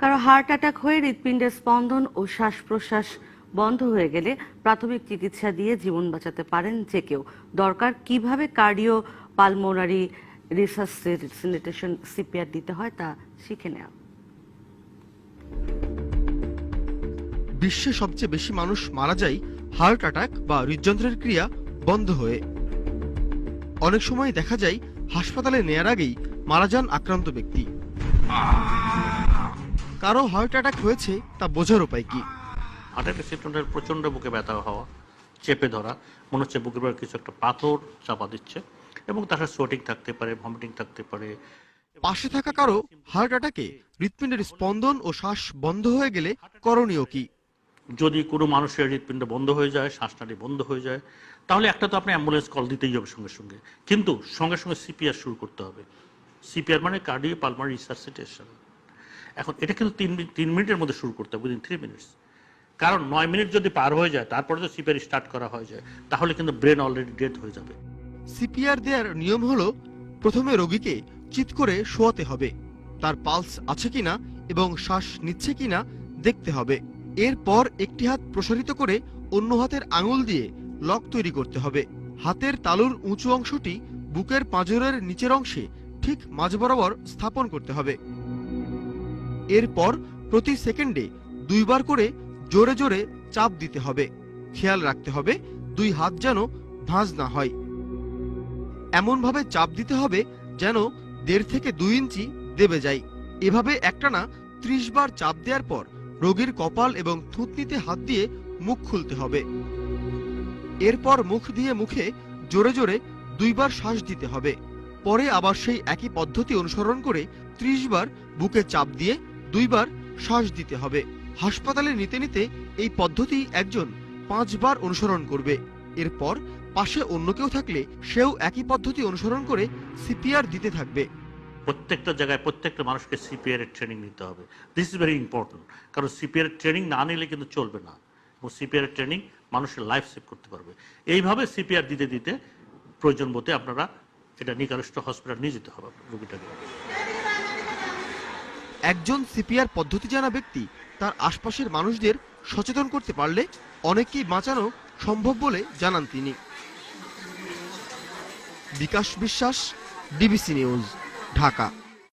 কারো heart attack হয়ে হৃৎপিণ্ডের স্পন্দন ও শ্বাস প্রশ্বাস বন্ধ হয়ে গেলে প্রাথমিক চিকিৎসা দিয়ে জীবন বাঁচাতে পারেন যে কেউ। দরকার কিভাবে কার্ডিও পালমোনারি রিসাসিটেশন সিপিআর দিতে হয় তা শিখে নেওয়া। বিশ্বে সবচেয়ে বেশি মানুষ মারা যায় হার্ট অ্যাটাক বা হৃদযন্ত্রের ক্রিয়া বন্ধ হয়ে। অনেক সময় দেখা যায় হাসপাতালে নেয়ার আগেই মারা যান আক্রান্ত ব্যক্তি। কারো হার্ট অ্যাটাক হয়েছে তা বোঝার উপায় কি? হার্ট অ্যাটাক সিমটমটা প্রচন্ড বুকে ব্যথা হওয়া, চেপে ধরা, মনে হচ্ছে বুকের উপর কিছু একটা পাথর চাপা দিচ্ছে, এবং তার সাথে সোয়েটিং থাকতে পারে, ভমিটিং থাকতে পারে। পাশে থাকা কারো হার্ট অ্যাটাকে হৃৎপিণ্ডের স্পন্দন ও শ্বাস বন্ধ হয়ে গেলে করণীয় কি? যদি কোনো মানুষের হৃৎপিণ্ড বন্ধ হয়ে যায়, শ্বাসনালী বন্ধ হয়ে যায়, তাহলে একটা তো আপনি অ্যাম্বুলেন্স কল দিতেই হবে সঙ্গে সঙ্গে, কিন্তু সঙ্গে সঙ্গে সিপিআর শুরু করতে হবে। সিপিআর মানে কার্ডিও পালমোনারি রিসাসিটেশন। এখন এটা কিন্তু 3 মিনিটের মধ্যে শুরু করতে হবে, উইদিন 3 মিনিটস। কারণ 9 মিনিট যদি পার হয়ে যায় তারপরে তো সিপিআর স্টার্ট করা হয়ে যায়, তাহলে কিন্তু ব্রেন অলরেডি ডেথ হয়ে যাবে। সিপিআর দেওয়ার নিয়ম হলো, প্রথমে রোগীকে চিৎ করে শোয়াতে হবে, তার পালস আছে কিনা এবং শ্বাস নিচ্ছে কিনা দেখতে হবে। এরপর একটি হাত প্রসারিত করে অন্য হাতের আঙুল দিয়ে লক তৈরি করতে হবে। হাতের তালুর উঁচু অংশটি বুকের পাঁজরের নিচের অংশে ঠিক মাঝ বরাবর স্থাপন করতে হবে। এরপর প্রতি সেকেন্ডে 2 বার করে জোরে জোরে চাপ দিতে হবে। খেয়াল রাখতে হবে 2 হাত যেন ভাঁজ না হয়। এমনভাবে চাপ দিতে হবে যেন 1.5 থেকে 2 ইঞ্চি দেবে যায়। এভাবে একটানা 30 বার চাপ দেওয়ার পর রোগীর কপাল এবং থুতনিতে হাত দিয়ে মুখ খুলতে হবে। এরপর মুখ দিয়ে মুখে জোরে জোরে 2 বার শ্বাস দিতে হবে। পরে আবার সেই একই পদ্ধতি অনুসরণ করে 30 বার বুকে চাপ দিয়ে 2 বার শ্বাস দিতে হবে। হাসপাতালে নিতে নিতে এই পদ্ধতি একজন 5 বার অনুসরণ করবে। এরপর পাশে অন্য কেউ থাকলে সেও একই পদ্ধতি অনুসরণ করে সিপিআর দিতে থাকবে। প্রত্যেকটা জায়গায় প্রত্যেকটা মানুষকে সিপিআর এর ট্রেনিং নিতে হবে। দিস ইজ ভেরি ইম্পর্টেন্ট, কারণ সিপিআর ট্রেনিং না নিলে কিন্তু চলবে না, এবং সিপিআর ট্রেনিং মানুষের লাইফ সেভ করতে পারবে। এইভাবে সিপিআর দিতে দিতে প্রয়োজন মতে আপনারা এটা নিকটস্থ হসপিটাল নিয়ে যেতে হবে রোগীটাকে। একজন সিপিআর পদ্ধতি জানা ব্যক্তি তার আশপাশের মানুষদের সচেতন করতে পারলে অনেককেই বাঁচানো সম্ভব বলে জানান তিনি। বিকাশ বিশ্বাস, ডিবিসি নিউজ, ঢাকা।